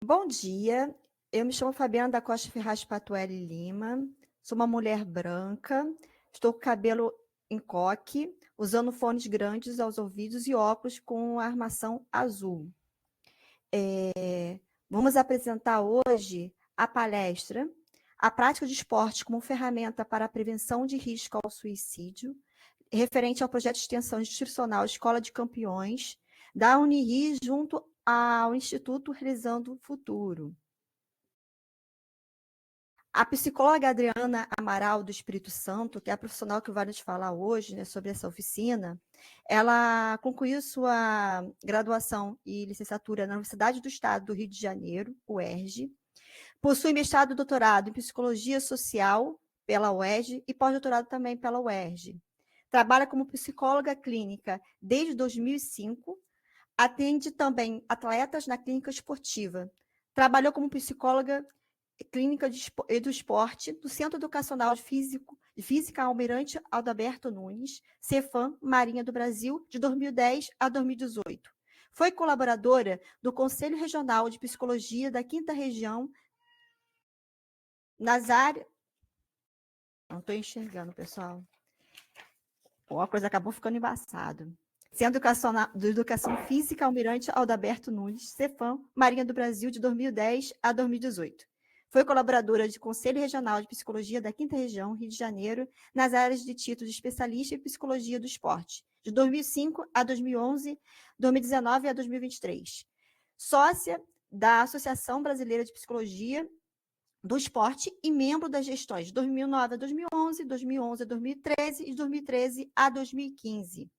Bom dia, eu me chamo Fabiana da Costa Ferraz Patuelli Lima, sou uma mulher branca, estou com cabelo em coque, usando fones grandes aos ouvidos e óculos com armação azul. Vamos apresentar hoje a palestra A Prática de Esporte como Ferramenta para a Prevenção de Risco ao Suicídio, referente ao projeto de extensão institucional Escola de Campeões, da Unirio junto ao Instituto Realizando o Futuro. A psicóloga Adriana Amaral do Espírito Santo, que é a profissional que vai nos falar hoje, né, sobre essa oficina, ela concluiu sua graduação e licenciatura na Universidade do Estado do Rio de Janeiro, UERJ, possui mestrado e doutorado em Psicologia Social pela UERJ e pós-doutorado também pela UERJ. Trabalha como psicóloga clínica desde 2005, atende também atletas na clínica esportiva. Trabalhou como psicóloga clínica do esporte do Centro Educacional de Física Almirante Adalberto Nunes, Cefam, Marinha do Brasil, de 2010 a 2018. Foi colaboradora do Conselho Regional de Psicologia da 5ª Região, nas áreas... Não estou enxergando, pessoal. A coisa acabou ficando embaçada. Centro de Educação Física Almirante Adalberto Nunes, Cefam, Marinha do Brasil, de 2010 a 2018. Foi colaboradora de Conselho Regional de Psicologia da 5ª Região, Rio de Janeiro, nas áreas de título de especialista em Psicologia do Esporte, de 2005 a 2011, 2019 a 2023. Sócia da Associação Brasileira de Psicologia do Esporte e membro das gestões de 2009 a 2011, 2011 a 2013 e de 2013 a 2015.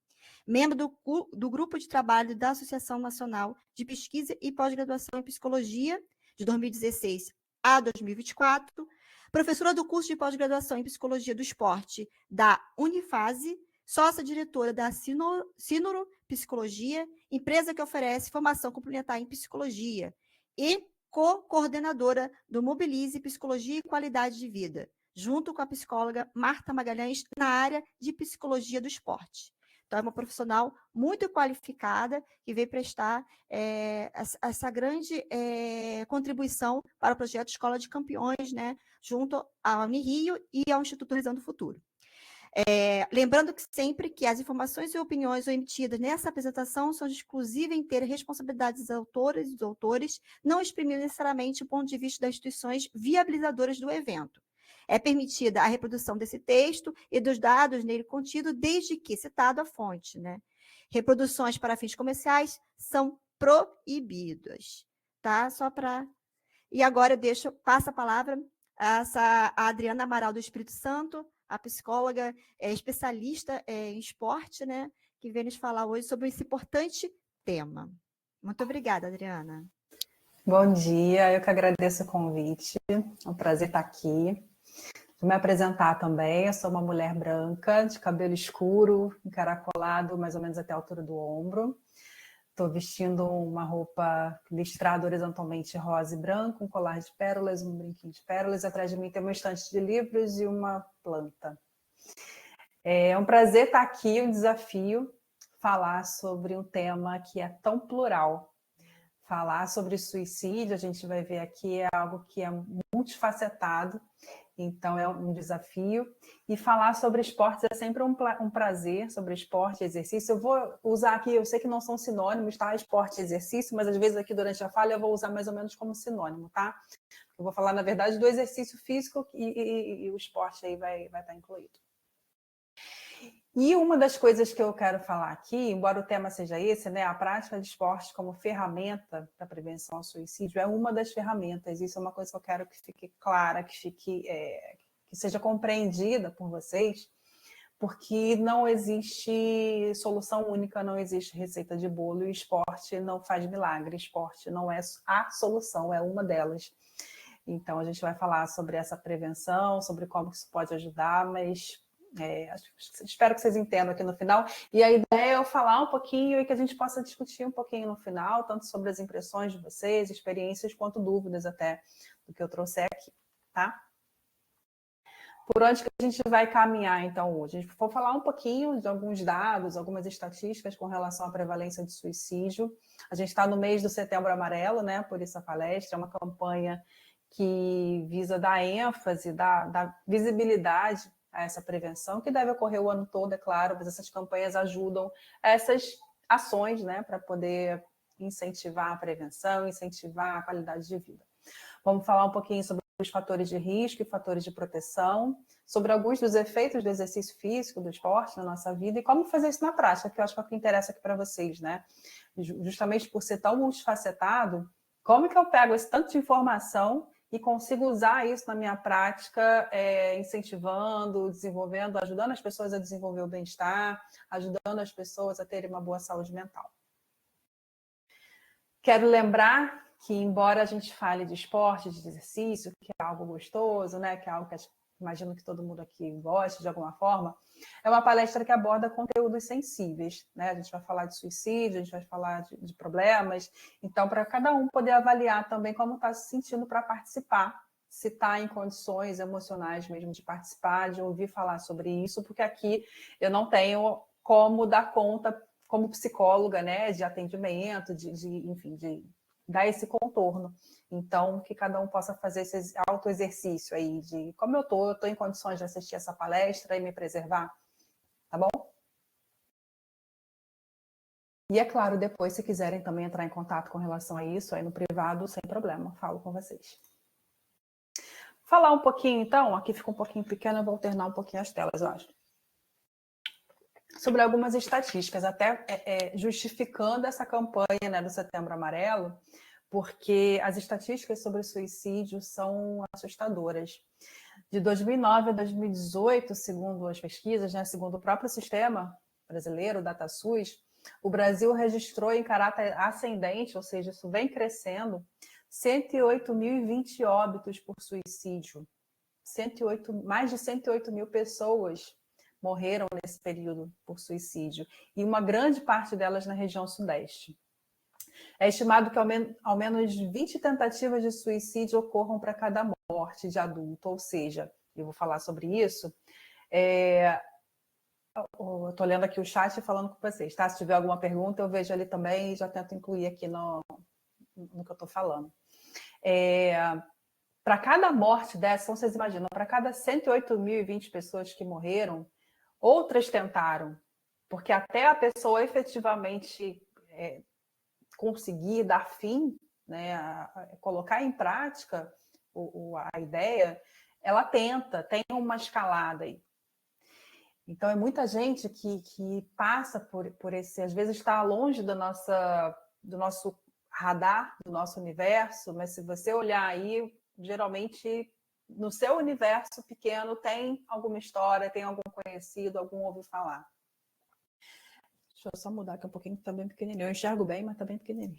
Membro do Grupo de Trabalho da Associação Nacional de Pesquisa e Pós-Graduação em Psicologia, de 2016 a 2024. Professora do curso de pós-graduação em Psicologia do Esporte da Unifase, sócia-diretora da Sinoro Psicologia, empresa que oferece formação complementar em psicologia, e co-coordenadora do Mobilize Psicologia e Qualidade de Vida, junto com a psicóloga Marta Magalhães, na área de Psicologia do Esporte. Então, é uma profissional muito qualificada que veio prestar essa grande contribuição para o projeto Escola de Campeões, né, junto à Unirio e ao Instituto Realizando o Futuro. Lembrando que sempre que as informações e opiniões emitidas nessa apresentação são de exclusiva e inteira responsabilidade dos autores e dos autores, não exprimir necessariamente o ponto de vista das instituições viabilizadoras do evento. É permitida a reprodução desse texto e dos dados nele contidos, desde que citado a fonte, né? Reproduções para fins comerciais são proibidas, tá? Só para... E agora passo a palavra a Adriana Amaral do Espírito Santo, a psicóloga especialista em esporte, né, que vem nos falar hoje sobre esse importante tema. Muito obrigada, Adriana. Bom dia, eu que agradeço o convite, é um prazer estar aqui. Vou me apresentar também, eu sou uma mulher branca, de cabelo escuro, encaracolado mais ou menos até a altura do ombro. Estou vestindo uma roupa listrada horizontalmente rosa e branco, um colar de pérolas, um brinquinho de pérolas. Atrás de mim tem uma estante de livros e uma planta. É um prazer estar aqui, um desafio, falar sobre um tema que é tão plural. Falar sobre suicídio, a gente vai ver aqui, é algo que é multifacetado, então é um desafio. E falar sobre esportes é sempre um prazer, sobre esporte e exercício. Eu vou usar aqui, eu sei que não são sinônimos, tá? Esporte e exercício, mas às vezes aqui durante a fala eu vou usar mais ou menos como sinônimo, tá? Eu vou falar, na verdade, do exercício físico e o esporte aí vai estar incluído. E uma das coisas que eu quero falar aqui, embora o tema seja esse, né, a prática de esporte como ferramenta para prevenção ao suicídio é uma das ferramentas. Isso é uma coisa que eu quero que fique clara, que seja compreendida por vocês, porque não existe solução única, não existe receita de bolo, e o esporte não faz milagre, esporte não é a solução, é uma delas. Então, a gente vai falar sobre essa prevenção, sobre como isso pode ajudar, mas espero que vocês entendam aqui no final. E a ideia é eu falar um pouquinho e que a gente possa discutir um pouquinho no final, tanto sobre as impressões de vocês, experiências, quanto dúvidas até do que eu trouxe aqui, tá? por onde que a gente vai caminhar, então, hoje? A gente for falar um pouquinho de alguns dados, algumas estatísticas com relação à prevalência de suicídio. A gente está no mês do Setembro Amarelo, né? Por isso a palestra é uma campanha que visa dar ênfase, dar visibilidade a essa prevenção, que deve ocorrer o ano todo, é claro, mas essas campanhas ajudam essas ações, né, para poder incentivar a prevenção, incentivar a qualidade de vida. Vamos falar um pouquinho sobre os fatores de risco e fatores de proteção, sobre alguns dos efeitos do exercício físico, do esporte na nossa vida e como fazer isso na prática, que eu acho que é o que interessa aqui para vocês, né? Justamente por ser tão multifacetado, como que eu pego esse tanto de informação e consigo usar isso na minha prática, incentivando, desenvolvendo, ajudando as pessoas a desenvolver o bem-estar, ajudando as pessoas a terem uma boa saúde mental. Quero lembrar que, embora a gente fale de esporte, de exercício, que é algo gostoso, né, que é algo que imagino que todo mundo aqui goste de alguma forma, é uma palestra que aborda conteúdos sensíveis, né? A gente vai falar de suicídio, a gente vai falar de problemas, então, para cada um poder avaliar também como está se sentindo para participar, se está em condições emocionais mesmo de participar, de ouvir falar sobre isso, porque aqui eu não tenho como dar conta como psicóloga, né, de atendimento, enfim, de dar esse contorno. Então, que cada um possa fazer esse autoexercício aí de como eu estou em condições de assistir essa palestra e me preservar, tá bom? E é claro, depois, se quiserem também entrar em contato com relação a isso, aí no privado, sem problema, falo com vocês. Falar um pouquinho, então, aqui fica um pouquinho pequeno, eu vou alternar um pouquinho as telas, eu acho. Sobre algumas estatísticas, até justificando essa campanha, né, do Setembro Amarelo, porque as estatísticas sobre suicídio são assustadoras. De 2009 a 2018, segundo as pesquisas, né, segundo o próprio sistema brasileiro, o DataSUS, o Brasil registrou em caráter ascendente, ou seja, isso vem crescendo, 108.020 óbitos por suicídio. Mais de 108 mil pessoas morreram nesse período por suicídio, e uma grande parte delas na região sudeste. É estimado que ao menos 20 tentativas de suicídio ocorram para cada morte de adulto, ou seja, eu vou falar sobre isso. Eu estou lendo aqui o chat e falando com vocês, tá? Se tiver alguma pergunta, eu vejo ali também e já tento incluir aqui no que eu estou falando. Para cada morte dessa, então vocês imaginam, para cada 108.020 pessoas que morreram, outras tentaram, porque até a pessoa efetivamente conseguir dar fim, né, colocar em prática a ideia, ela tem uma escalada aí. Então, é muita gente que passa por esse, às vezes está longe do nosso radar, do nosso universo, mas se você olhar aí, geralmente no seu universo pequeno tem alguma história, tem algum conhecido, algum ouviu falar. Deixa eu só mudar aqui um pouquinho, que está bem pequenininho. Eu enxergo bem, mas está bem pequenininho.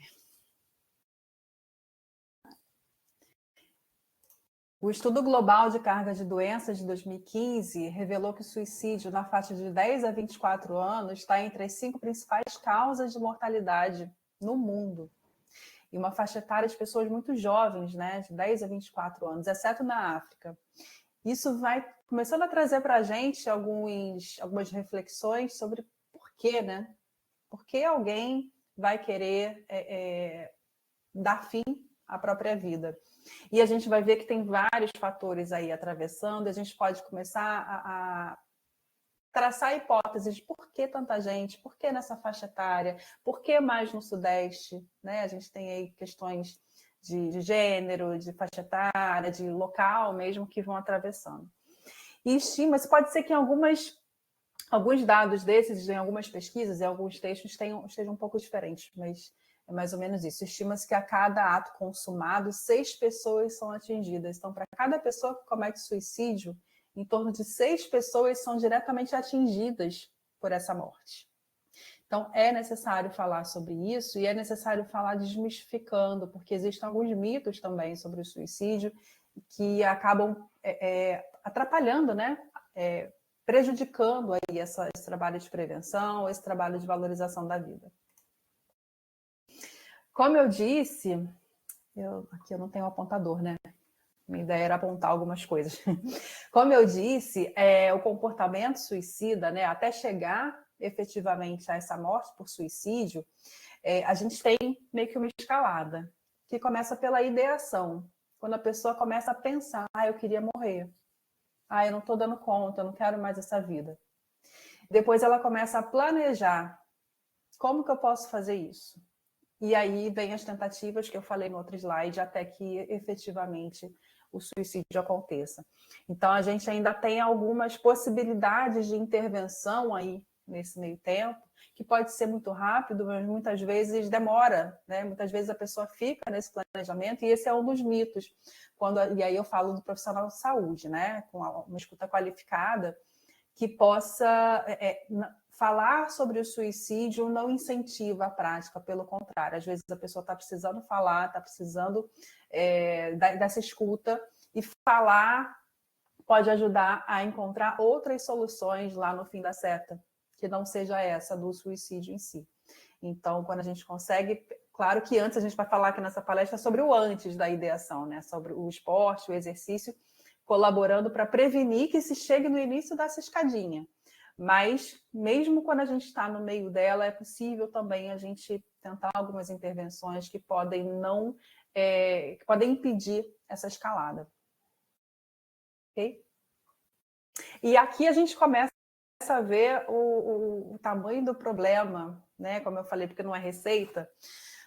O Estudo Global de Carga de Doenças de 2015 revelou que o suicídio na faixa de 10 a 24 anos está entre as 5 principais causas de mortalidade no mundo. E uma faixa etária de pessoas muito jovens, né, de 10 a 24 anos, exceto na África. Isso vai começando a trazer para a gente algumas reflexões sobre por quê, né? Por que alguém vai querer dar fim à própria vida? E a gente vai ver que tem vários fatores aí atravessando, a gente pode começar a traçar hipóteses de por que tanta gente, por que nessa faixa etária, por que mais no Sudeste, né? A gente tem aí questões de gênero, de faixa etária, de local mesmo que vão atravessando. E estima-se, pode ser que alguns dados desses, em algumas pesquisas, em alguns textos, estejam um pouco diferentes, mas é mais ou menos isso. Estima-se que a cada ato consumado, 6 pessoas são atingidas. Então, para cada pessoa que comete suicídio, em torno de 6 pessoas são diretamente atingidas por essa morte. Então, é necessário falar sobre isso e é necessário falar desmistificando, porque existem alguns mitos também sobre o suicídio que acabam atrapalhando, né? Prejudicando aí esse trabalho de prevenção, esse trabalho de valorização da vida. Como eu disse, aqui eu não tenho um apontador, né? Minha ideia era apontar algumas coisas. Como eu disse, o comportamento suicida, né, até chegar efetivamente a essa morte por suicídio, a gente tem meio que uma escalada, que começa pela ideação. Quando a pessoa começa a pensar, eu queria morrer. Eu não estou dando conta, eu não quero mais essa vida. Depois ela começa a planejar, como que eu posso fazer isso? E aí vem as tentativas que eu falei no outro slide, até que efetivamente o suicídio aconteça. Então, a gente ainda tem algumas possibilidades de intervenção aí nesse meio tempo, que pode ser muito rápido, mas muitas vezes demora, né? Muitas vezes a pessoa fica nesse planejamento, e esse é um dos mitos. E aí eu falo do profissional de saúde, né? Com uma escuta qualificada, que possa falar sobre o suicídio não incentiva a prática, pelo contrário. Às vezes a pessoa está precisando falar, está precisando dessa escuta, e falar pode ajudar a encontrar outras soluções lá no fim da seta, que não seja essa do suicídio em si. Então, quando a gente consegue... Claro que antes a gente vai falar aqui nessa palestra sobre o antes da ideação, né? Sobre o esporte, o exercício, colaborando para prevenir que se chegue no início dessa escadinha. Mas, mesmo quando a gente está no meio dela, é possível também a gente tentar algumas intervenções que podem que podem impedir essa escalada. Ok? E aqui a gente começa a ver o tamanho do problema, né? Como eu falei, porque não é receita,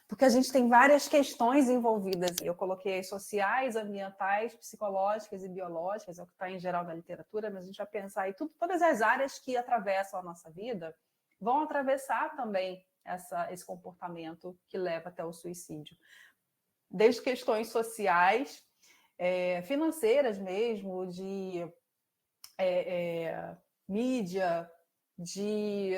porque a gente tem várias questões envolvidas. Eu coloquei as sociais, ambientais, psicológicas e biológicas, é o que está em geral na literatura, mas a gente vai pensar aí todas as áreas que atravessam a nossa vida vão atravessar também esse comportamento que leva até o suicídio. Desde questões sociais, financeiras mesmo, de mídia, de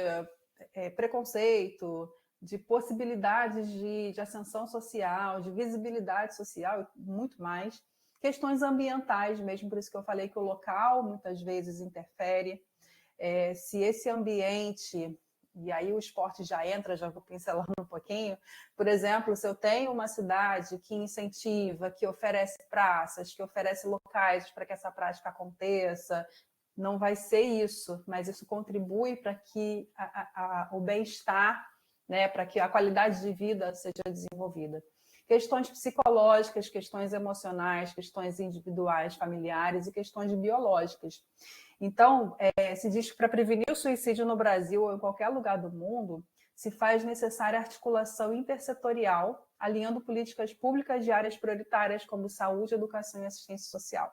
preconceito, de possibilidades de ascensão social, de visibilidade social e muito mais. Questões ambientais mesmo, por isso que eu falei que o local muitas vezes interfere. Se esse ambiente, e aí o esporte já entra, já vou pincelando um pouquinho, por exemplo, se eu tenho uma cidade que incentiva, que oferece praças, que oferece locais para que essa prática aconteça, não vai ser isso, mas isso contribui para que o bem-estar, né, para que a qualidade de vida seja desenvolvida. Questões psicológicas, questões emocionais, questões individuais, familiares e questões biológicas. Então, se diz que para prevenir o suicídio no Brasil ou em qualquer lugar do mundo, se faz necessária articulação intersetorial, alinhando políticas públicas de áreas prioritárias como saúde, educação e assistência social.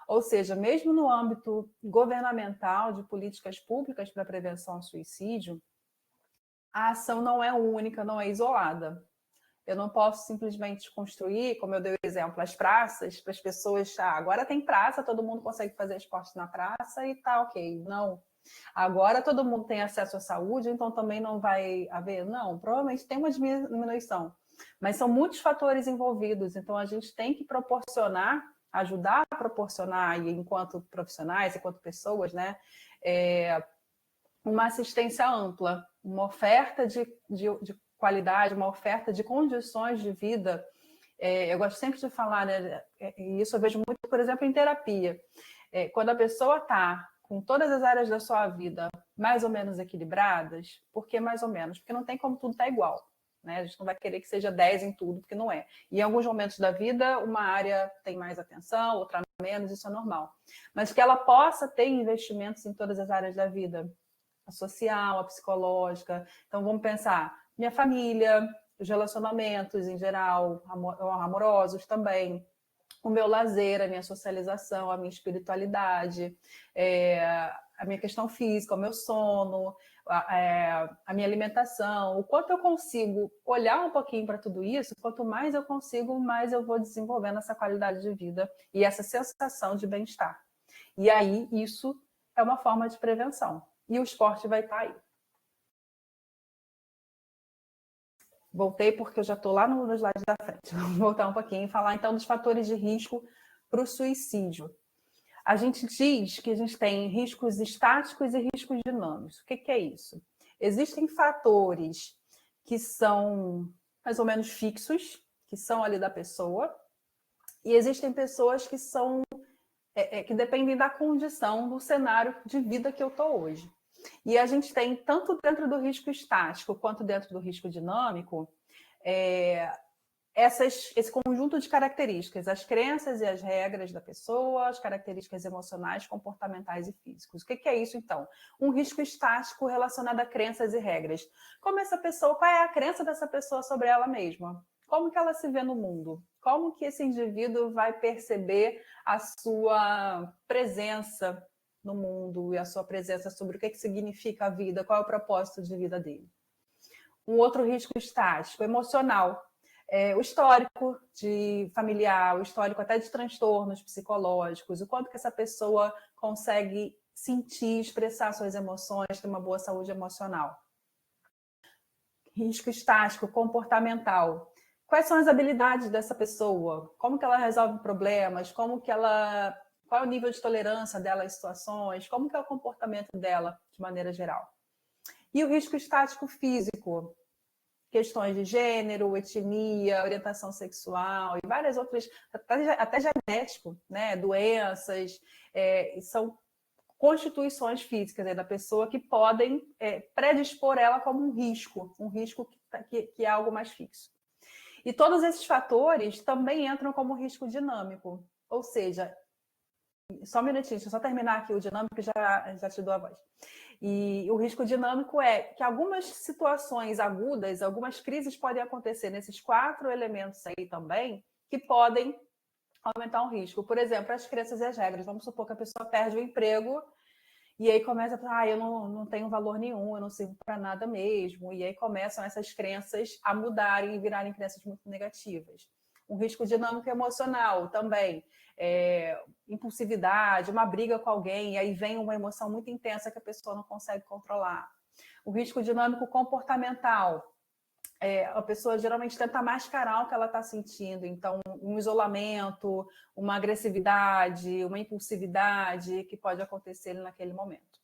Ou seja, mesmo no âmbito governamental de políticas públicas para a prevenção ao suicídio, a ação não é única, não é isolada. Eu não posso simplesmente construir, como eu dei o exemplo, as praças, para as pessoas, agora tem praça, todo mundo consegue fazer esporte na praça e tá ok. Não. Agora todo mundo tem acesso à saúde, então também não vai haver... Não, provavelmente tem uma diminuição. Mas são muitos fatores envolvidos, então a gente tem que proporcionar, ajudar a proporcionar, e enquanto profissionais, enquanto pessoas, né, uma assistência ampla, uma oferta de qualidade, uma oferta de condições de vida. Eu gosto sempre de falar, né, e isso eu vejo muito, por exemplo, em terapia. Quando a pessoa está com todas as áreas da sua vida mais ou menos equilibradas, por que mais ou menos? Porque não tem como tudo estar igual. Né? A gente não vai querer que seja 10 em tudo, porque não é. E em alguns momentos da vida, uma área tem mais atenção, outra menos, isso é normal. Mas que ela possa ter investimentos em todas as áreas da vida, a social, a psicológica. Então, vamos pensar, minha família, os relacionamentos em geral, amorosos também, o meu lazer, a minha socialização, a minha espiritualidade, a minha questão física, o meu sono, a minha alimentação, o quanto eu consigo olhar um pouquinho para tudo isso, quanto mais eu consigo, mais eu vou desenvolvendo essa qualidade de vida e essa sensação de bem-estar. E aí, isso é uma forma de prevenção. E o esporte vai estar aí. Voltei porque eu já estou lá no slide da frente. Vamos voltar um pouquinho e falar então dos fatores de risco para o suicídio. A gente diz que a gente tem riscos estáticos e riscos dinâmicos. O que é isso? Existem fatores que são mais ou menos fixos, que são ali da pessoa, e existem pessoas que são que dependem da condição, do cenário de vida que eu estou hoje. E a gente tem, tanto dentro do risco estático quanto dentro do risco dinâmico, esse conjunto de características, as crenças e as regras da pessoa, as características emocionais, comportamentais e físicos. O que é isso, então? Um risco estático relacionado a crenças e regras. Qual é a crença dessa pessoa sobre ela mesma? Como que ela se vê no mundo? Como que esse indivíduo vai perceber a sua presença no mundo e a sua presença sobre o que significa a vida, qual é o propósito de vida dele? Um outro risco estático, emocional. O histórico de familiar, o histórico até de transtornos psicológicos, o quanto que essa pessoa consegue sentir, expressar suas emoções, ter uma boa saúde emocional. Risco estático, comportamental. Quais são as habilidades dessa pessoa? Como que ela resolve problemas? Qual é o nível de tolerância dela às situações? Como que é o comportamento dela, de maneira geral? E o risco estático físico, questões de gênero, etnia, orientação sexual e várias outras, até genético, né? Doenças, são constituições físicas da pessoa que podem predispor ela como um risco que é algo mais fixo. E todos esses fatores também entram como risco dinâmico, ou seja, só um minutinho, deixa eu só terminar aqui o dinâmico e já te dou a voz. E o risco dinâmico é que algumas situações agudas, algumas crises podem acontecer nesses 4 elementos aí também, que podem aumentar um risco. Por exemplo, as crenças e as regras. Vamos supor que a pessoa perde o emprego e aí começa a falar, eu não tenho valor nenhum, eu não sirvo para nada mesmo. E aí começam essas crenças a mudarem e virarem crenças muito negativas. Um risco dinâmico emocional também. Impulsividade, uma briga com alguém, e aí vem uma emoção muito intensa que a pessoa não consegue controlar. O risco dinâmico comportamental. A pessoa geralmente tenta mascarar o que ela está sentindo. Então, um isolamento, uma agressividade, uma impulsividade que pode acontecer naquele momento.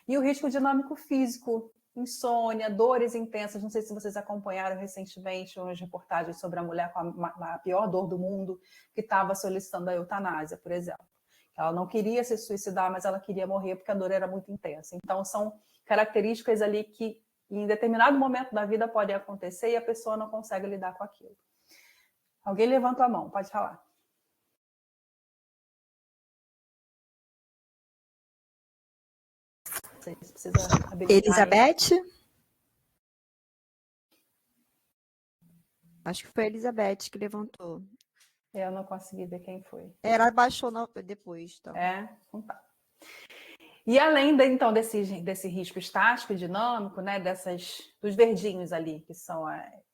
E o risco dinâmico físico, insônia, dores intensas. Não sei se vocês acompanharam recentemente umas reportagens sobre a mulher com a pior dor do mundo que estava solicitando a eutanásia, por exemplo. Ela não queria se suicidar, mas ela queria morrer porque a dor era muito intensa. Então, são características ali que em determinado momento da vida podem acontecer e a pessoa não consegue lidar com aquilo. Alguém levanta a mão, pode falar. Vocês precisam habilitar. Elizabeth? Acho que foi a Elizabeth que levantou. Eu não consegui ver quem foi. Ela baixou depois. Então. Então tá. E além então desse risco estático e dinâmico, né, dos verdinhos ali, que são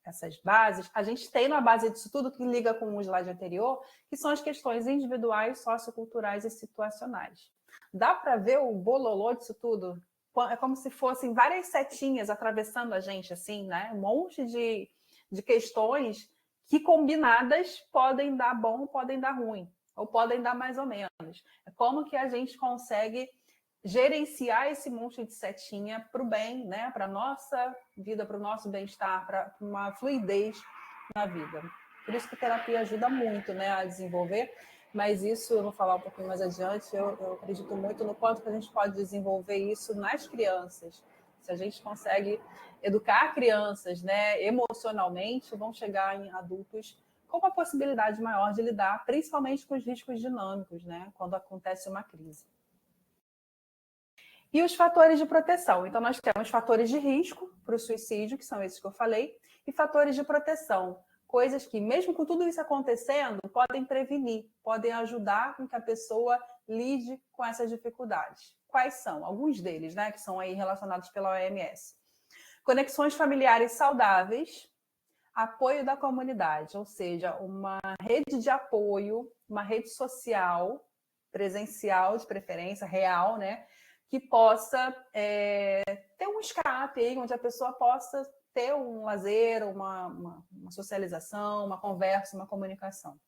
essas bases, a gente tem na base disso tudo que liga com o slide anterior, que são as questões individuais, socioculturais e situacionais. Dá para ver o bololô disso tudo? É como se fossem várias setinhas atravessando a gente, assim, né? Um monte de questões que combinadas podem dar bom, podem dar ruim, ou podem dar mais ou menos. É como que a gente consegue gerenciar esse monte de setinha para o bem, né? Para a nossa vida, para o nosso bem-estar, para uma fluidez na vida. Por isso que a terapia ajuda muito, né, a desenvolver, mas isso eu vou falar um pouquinho mais adiante, eu acredito muito no quanto que a gente pode desenvolver isso nas crianças. Se a gente consegue educar crianças, né, emocionalmente, vão chegar em adultos com uma possibilidade maior de lidar, principalmente com os riscos dinâmicos, né, quando acontece uma crise. E os fatores de proteção. Então, nós temos fatores de risco para o suicídio, que são esses que eu falei, e fatores de proteção. Coisas que, mesmo com tudo isso acontecendo, podem prevenir, podem ajudar com que a pessoa lide com essas dificuldades. Quais são? Alguns deles, né, que são aí relacionados pela OMS. Conexões familiares saudáveis, apoio da comunidade, ou seja, uma rede de apoio, uma rede social, presencial, de preferência, real, né, que possa ter um escape aí, onde a pessoa possa ter um lazer, uma socialização, uma conversa, uma comunicação.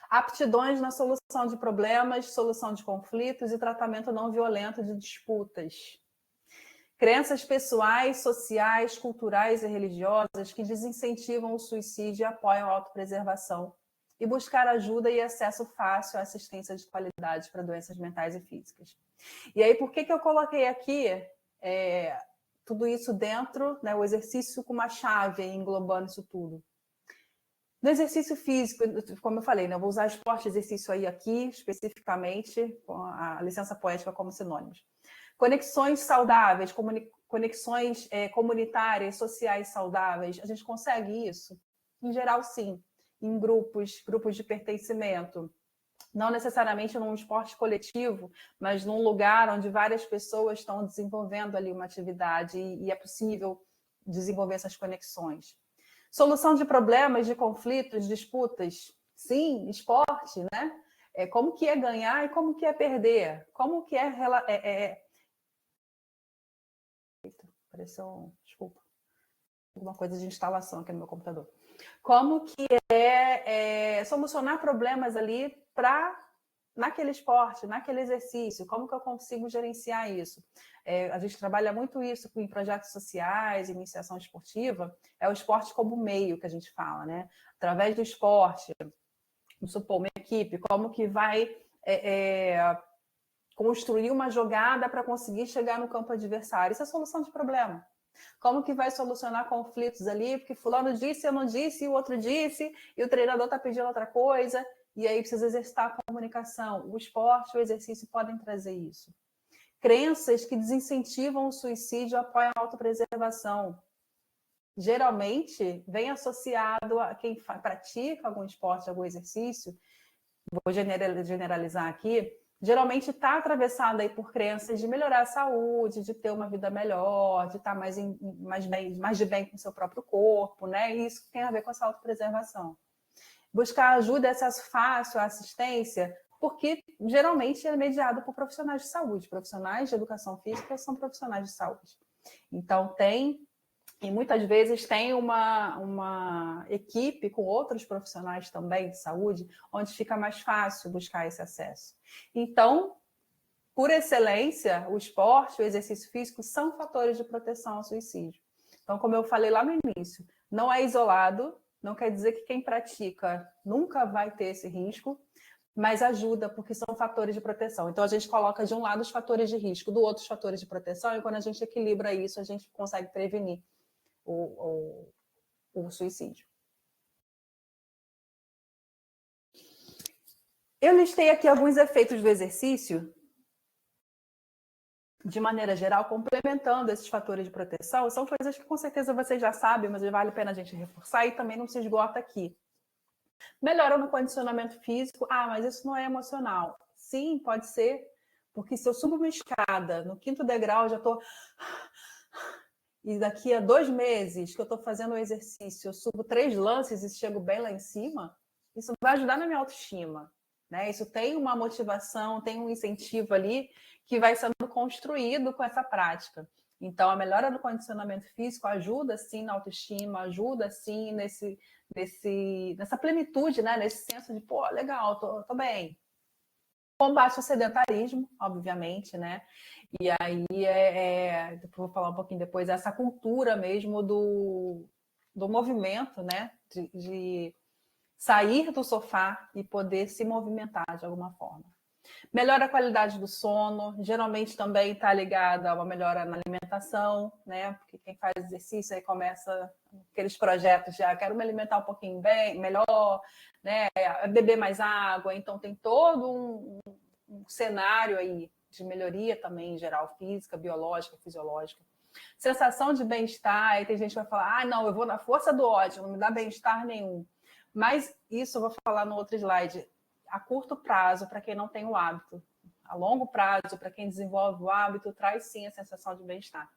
Aptidões na solução de problemas, solução de conflitos e tratamento não violento de disputas. Crenças pessoais, sociais, culturais e religiosas que desincentivam o suicídio e apoiam a autopreservação e buscar ajuda e acesso fácil à assistência de qualidade para doenças mentais e físicas. E aí, por que eu coloquei aqui tudo isso dentro, né, o exercício com uma chave englobando isso tudo? No exercício físico, como eu falei, né, eu vou usar esporte e exercício aí aqui, especificamente, com a licença poética como sinônimos. Conexões saudáveis, conexões comunitárias, sociais saudáveis, a gente consegue isso? Em geral, sim. Em grupos de pertencimento. Não necessariamente num esporte coletivo, mas num lugar onde várias pessoas estão desenvolvendo ali uma atividade e é possível desenvolver essas conexões. Solução de problemas, de conflitos, disputas. Sim, esporte, né? Como que é ganhar e como que é perder. Como que Apareceu, desculpa, alguma coisa de instalação aqui no meu computador. Como que solucionar problemas ali naquele esporte, naquele exercício, como que eu consigo gerenciar isso? A gente trabalha muito isso em projetos sociais, iniciação esportiva, é o esporte como meio que a gente fala, né? Através do esporte, vamos supor, uma equipe, como que vai construir uma jogada para conseguir chegar no campo adversário. Isso é solução de problema. Como que vai solucionar conflitos ali? Porque fulano disse, eu não disse, e o outro disse, e o treinador está pedindo outra coisa, e aí precisa exercitar a comunicação. O esporte, o exercício podem trazer isso. Crenças que desincentivam o suicídio apoiam a autopreservação. Geralmente, vem associado a quem pratica algum esporte, algum exercício, vou generalizar aqui, geralmente está atravessada aí por crenças de melhorar a saúde, de ter uma vida melhor, de estar mais de bem com o seu próprio corpo, né? E isso tem a ver com essa autopreservação. Buscar ajuda e acesso fácil à assistência, porque geralmente é mediado por profissionais de saúde. Profissionais de educação física são profissionais de saúde. Então, e muitas vezes tem uma equipe com outros profissionais também de saúde, onde fica mais fácil buscar esse acesso. Então, por excelência, o esporte, o exercício físico são fatores de proteção ao suicídio. Então, como eu falei lá no início, não é isolado, não quer dizer que quem pratica nunca vai ter esse risco, mas ajuda, porque são fatores de proteção. Então, a gente coloca de um lado os fatores de risco, do outro os fatores de proteção, e quando a gente equilibra isso, a gente consegue prevenir o suicídio. Eu listei aqui alguns efeitos do exercício, de maneira geral, complementando esses fatores de proteção. São coisas que com certeza vocês já sabem, mas vale a pena a gente reforçar e também não se esgota aqui. Melhora no condicionamento físico. Ah, mas isso não é emocional. Sim, pode ser, porque se eu subo uma escada, no 5º degrau, já estou... E daqui a 2 meses que eu estou fazendo o exercício, eu subo 3 lances e chego bem lá em cima, isso vai ajudar na minha autoestima, né? Isso tem uma motivação, tem um incentivo ali que vai sendo construído com essa prática. Então, a melhora do condicionamento físico ajuda, sim, na autoestima, ajuda, sim, nessa plenitude, né? Nesse senso de, pô, legal, tô bem. Combate ao sedentarismo, obviamente, né? E aí, vou falar um pouquinho depois, essa cultura mesmo do movimento, né? De sair do sofá e poder se movimentar de alguma forma. Melhora a qualidade do sono, geralmente também está ligada a uma melhora na alimentação, né? Porque quem faz exercício aí começa aqueles projetos já, quero me alimentar um pouquinho melhor, né? Beber mais água, então tem todo um cenário aí de melhoria também, em geral, física, biológica, fisiológica. Sensação de bem-estar, aí tem gente que vai falar, não, eu vou na força do ódio, não me dá bem-estar nenhum. Mas isso eu vou falar no outro slide. A curto prazo, para quem não tem o hábito. A longo prazo, para quem desenvolve o hábito, traz sim a sensação de bem-estar.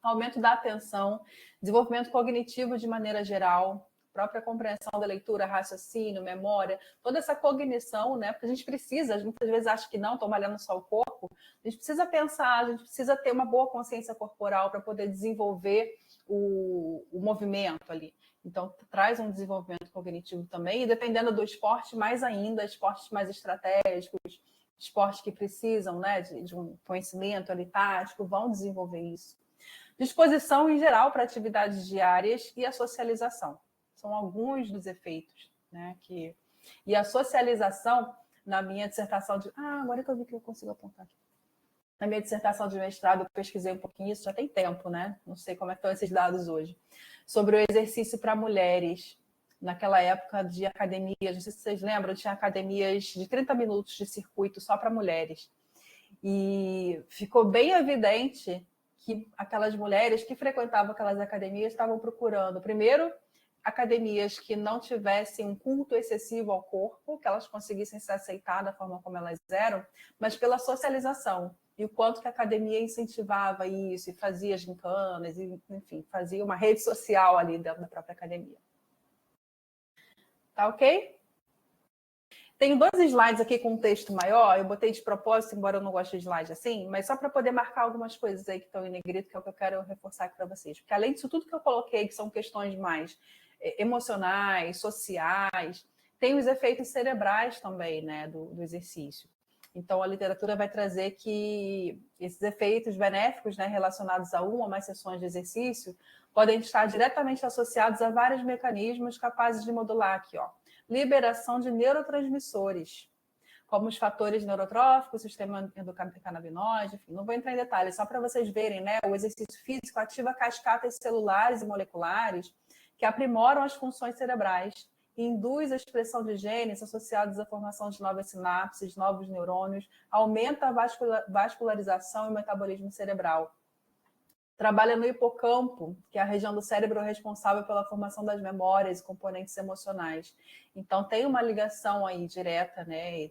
Aumento da atenção, desenvolvimento cognitivo de maneira geral, própria compreensão da leitura, raciocínio, memória, toda essa cognição, né? Porque a gente precisa, muitas vezes acha que não, estou malhando só o corpo, a gente precisa pensar, a gente precisa ter uma boa consciência corporal para poder desenvolver o movimento ali. Então, traz um desenvolvimento cognitivo também, e dependendo do esporte, mais ainda, esportes mais estratégicos, esportes que precisam, né, de um conhecimento ali tático, vão desenvolver isso. Disposição em geral para atividades diárias e a socialização. São alguns dos efeitos, né, que E a socialização, na minha dissertação de... agora que eu vi que eu consigo apontar aqui. Na minha dissertação de mestrado, eu pesquisei um pouquinho, isso já tem tempo, né? Não sei como é que estão esses dados hoje. Sobre o exercício para mulheres. Naquela época de academias, não sei se vocês lembram, tinha academias de 30 minutos de circuito só para mulheres. E ficou bem evidente que aquelas mulheres que frequentavam aquelas academias estavam procurando, primeiro, academias que não tivessem um culto excessivo ao corpo, que elas conseguissem se aceitar da forma como elas eram, mas pela socialização. E o quanto que a academia incentivava isso, e fazia gincanas, e, enfim, fazia uma rede social ali dentro da própria academia. Tá ok? Tenho 2 slides aqui com um texto maior, eu botei de propósito, embora eu não goste de slide assim, mas só para poder marcar algumas coisas aí que estão em negrito, que é o que eu quero reforçar aqui para vocês. Porque além disso tudo que eu coloquei, que são questões mais emocionais, sociais, tem os efeitos cerebrais também, né, do exercício. Então, a literatura vai trazer que esses efeitos benéficos, né, relacionados a uma ou mais sessões de exercício podem estar diretamente associados a vários mecanismos capazes de modular aqui, ó, liberação de neurotransmissores, como os fatores neurotróficos, sistema endocannabinoide, enfim, não vou entrar em detalhes, só para vocês verem, né? O exercício físico ativa cascatas celulares e moleculares que aprimoram as funções cerebrais e induz a expressão de genes associados à formação de novas sinapses, novos neurônios, aumenta a vascularização e o metabolismo cerebral. Trabalha no hipocampo, que é a região do cérebro responsável pela formação das memórias e componentes emocionais. Então, tem uma ligação aí direta, né,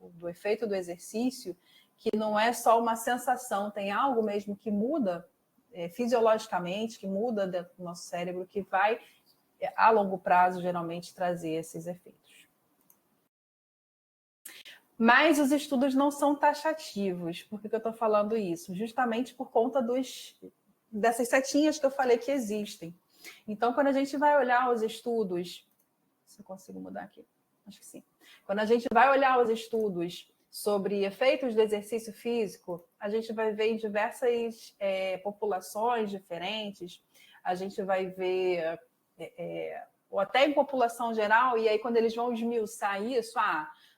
do efeito do exercício, que não é só uma sensação, tem algo mesmo que muda fisiologicamente, que muda dentro do nosso cérebro, que vai, a longo prazo, geralmente, trazer esses efeitos. Mas os estudos não são taxativos. Por que eu estou falando isso? Justamente por conta dessas setinhas que eu falei que existem. Então, quando a gente vai olhar os estudos... Se eu consigo mudar aqui. Acho que sim. Quando a gente vai olhar os estudos sobre efeitos do exercício físico, a gente vai ver em diversas populações diferentes, a gente vai ver... ou até em população geral, e aí quando eles vão esmiuçar isso...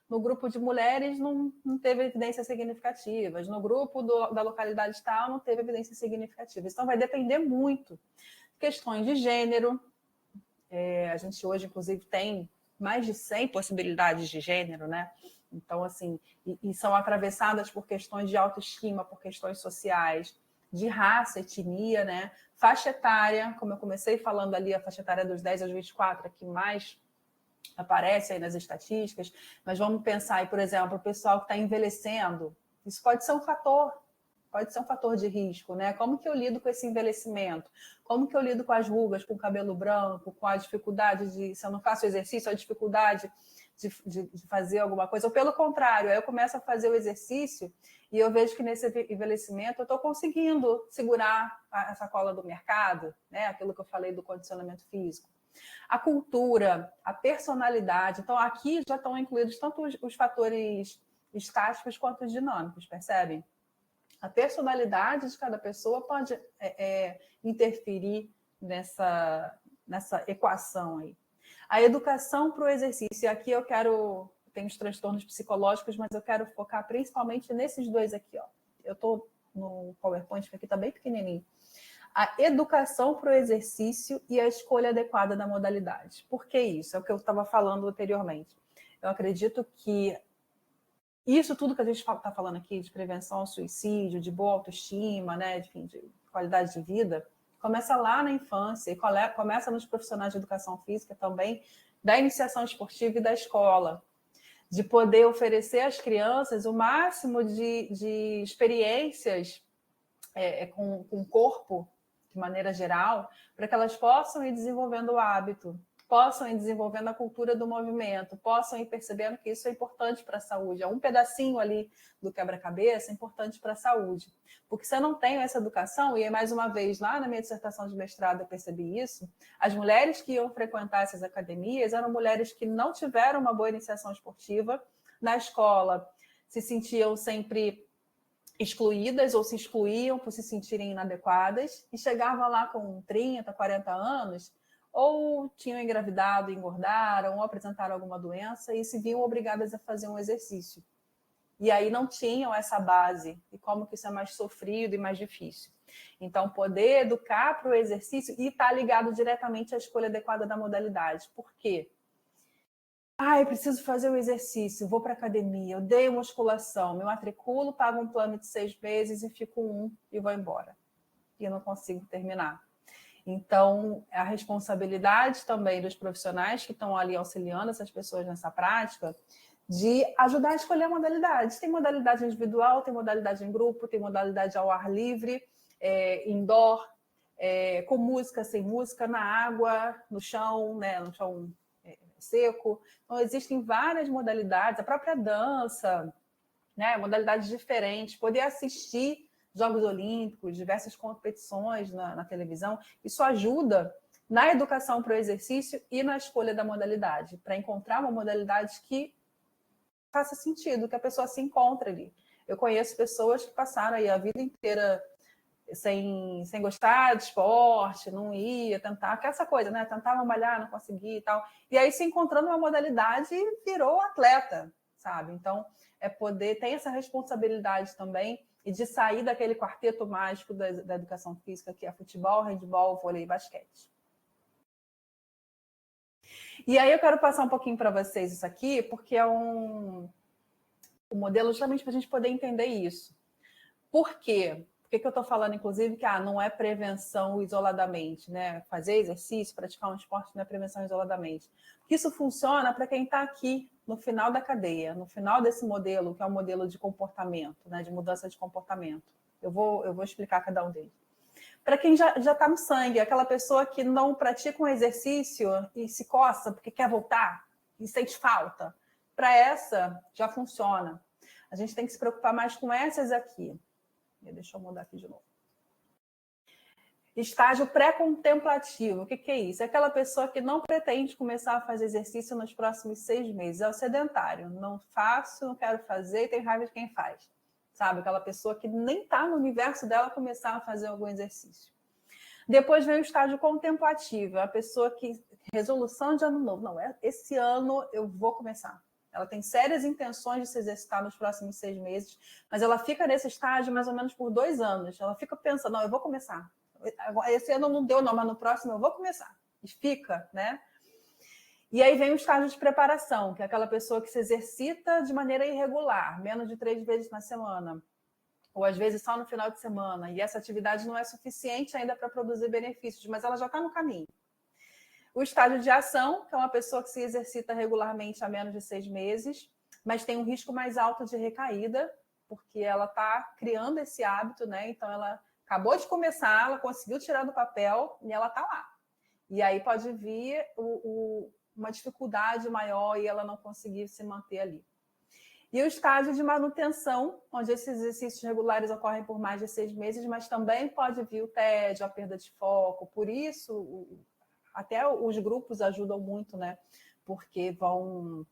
no grupo de mulheres não teve evidências significativas, no grupo da localidade tal não teve evidências significativas. Então, vai depender muito. Questões de gênero, a gente hoje, inclusive, tem mais de 100 possibilidades de gênero, né? Então, assim, e são atravessadas por questões de autoestima, por questões sociais, de raça, etnia, né? Faixa etária, como eu comecei falando ali, a faixa etária dos 10 aos 24, é que mais aparece aí nas estatísticas, mas vamos pensar aí, por exemplo, o pessoal que está envelhecendo, isso pode ser um fator de risco, né? Como que eu lido com esse envelhecimento? Como que eu lido com as rugas, com o cabelo branco, com a dificuldade se eu não faço exercício, a dificuldade de fazer alguma coisa, ou pelo contrário, aí eu começo a fazer o exercício e eu vejo que nesse envelhecimento eu estou conseguindo segurar a sacola do mercado, né? Aquilo que eu falei do condicionamento físico. A cultura, a personalidade. Então, aqui já estão incluídos tanto os fatores estáticos quanto os dinâmicos, percebem? A personalidade de cada pessoa pode interferir nessa equação aí. A educação para o exercício. E aqui tem os transtornos psicológicos, mas eu quero focar principalmente nesses 2 aqui, ó. Eu estou no PowerPoint, que aqui está bem pequenininho. A educação para o exercício e a escolha adequada da modalidade. Por que isso? É o que eu estava falando anteriormente. Eu acredito que isso tudo que a gente está falando aqui, de prevenção ao suicídio, de boa autoestima, né, enfim, de qualidade de vida, começa lá na infância e começa nos profissionais de educação física também, da iniciação esportiva e da escola, de poder oferecer às crianças o máximo de experiências com o corpo, de maneira geral, para que elas possam ir desenvolvendo o hábito, possam ir desenvolvendo a cultura do movimento, possam ir percebendo que isso é importante para a saúde. É um pedacinho ali do quebra-cabeça importante para a saúde. Porque se eu não tenho essa educação, e mais uma vez, lá na minha dissertação de mestrado eu percebi isso, as mulheres que iam frequentar essas academias eram mulheres que não tiveram uma boa iniciação esportiva na escola, se sentiam sempre excluídas ou se excluíam por se sentirem inadequadas e chegavam lá com 30, 40 anos ou tinham engravidado, engordaram, ou apresentaram alguma doença e se viam obrigadas a fazer um exercício. E aí não tinham essa base, e como que isso é mais sofrido e mais difícil. Então, poder educar para o exercício e está ligado diretamente à escolha adequada da modalidade. Por quê? Eu preciso fazer o exercício, vou para a academia, odeio musculação, me matriculo, pago um plano de 6 meses e fico e vou embora. E eu não consigo terminar. Então, a responsabilidade também dos profissionais que estão ali auxiliando essas pessoas nessa prática de ajudar a escolher a modalidade. Tem modalidade individual, tem modalidade em grupo, tem modalidade ao ar livre, indoor, com música, sem música, na água, no chão, né, no chão seco. Então, existem várias modalidades, a própria dança, né, modalidades diferentes, poder assistir Jogos Olímpicos, diversas competições na televisão, isso ajuda na educação para o exercício e na escolha da modalidade, para encontrar uma modalidade que faça sentido, que a pessoa se encontre ali. Eu conheço pessoas que passaram aí a vida inteira sem gostar de esporte, não ia tentar, que é essa coisa, né? Tentava malhar, não conseguia e tal. E aí se encontrando uma modalidade e virou atleta, sabe? Então, tem essa responsabilidade também e de sair daquele quarteto mágico da educação física, que é futebol, handebol, vôlei e basquete. E aí eu quero passar um pouquinho para vocês isso aqui, porque é um modelo justamente para a gente poder entender isso. Por quê? Por que eu estou falando, inclusive, que não é prevenção isoladamente, né? Fazer exercício, praticar um esporte não é prevenção isoladamente. Porque isso funciona para quem está aqui no final da cadeia, no final desse modelo, que é um modelo de comportamento, né? De mudança de comportamento. Eu vou explicar cada um deles. Para quem já está no sangue, aquela pessoa que não pratica um exercício e se coça porque quer voltar e sente falta. Para essa, já funciona. A gente tem que se preocupar mais com essas aqui. Deixa eu mudar aqui de novo. Estágio pré-contemplativo. O que é isso? É aquela pessoa que não pretende começar a fazer exercício nos próximos 6 meses. É o sedentário. Não faço, não quero fazer e tem raiva de quem faz. Sabe? Aquela pessoa que nem está no universo dela começar a fazer algum exercício. Depois vem o estágio contemplativo. É a pessoa que... Resolução de ano novo. Não, esse ano eu vou começar. Ela tem sérias intenções de se exercitar nos próximos 6 meses, mas ela fica nesse estágio mais ou menos por 2 anos. Ela fica pensando, não, eu vou começar. Esse ano não deu, não, mas no próximo eu vou começar. E fica, né? E aí vem o estágio de preparação, que é aquela pessoa que se exercita de maneira irregular, menos de 3 vezes na semana, ou às vezes só no final de semana. E essa atividade não é suficiente ainda para produzir benefícios, mas ela já está no caminho. O estágio de ação, que é uma pessoa que se exercita regularmente há menos de 6 meses, mas tem um risco mais alto de recaída, porque ela está criando esse hábito, né? Então, ela acabou de começar, ela conseguiu tirar do papel e ela está lá. E aí pode vir uma dificuldade maior e ela não conseguir se manter ali. E o estágio de manutenção, onde esses exercícios regulares ocorrem por mais de 6 meses, mas também pode vir o tédio, a perda de foco. Por isso, até os grupos ajudam muito, né? Porque vão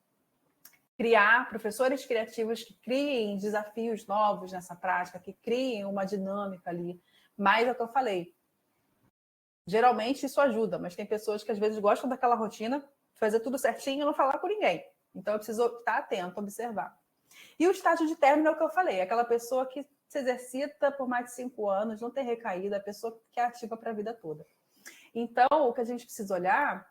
criar professores criativos que criem desafios novos nessa prática, que criem uma dinâmica ali. Mas é o que eu falei. Geralmente isso ajuda, mas tem pessoas que às vezes gostam daquela rotina, fazer tudo certinho e não falar com ninguém. Então eu preciso estar atento, observar. E o estágio de término é o que eu falei, aquela pessoa que se exercita por mais de 5 anos, não tem recaída, a pessoa que é ativa para a vida toda. Então, o que a gente precisa olhar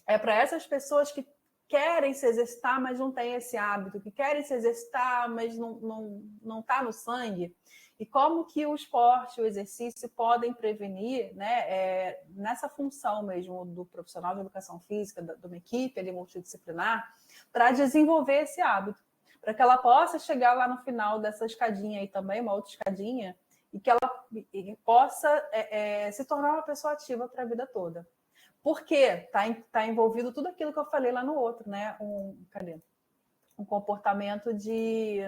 é para essas pessoas que querem se exercitar, mas não têm esse hábito, que querem se exercitar, mas não está no sangue. E como que o esporte, o exercício podem prevenir, né, nessa função mesmo do profissional de educação física, de uma equipe ali multidisciplinar, para desenvolver esse hábito, para que ela possa chegar lá no final dessa escadinha aí também, uma outra escadinha, e que ela possa se tornar uma pessoa ativa para a vida toda. Por quê? Tá envolvido tudo aquilo que eu falei lá no outro, né? Um comportamento de...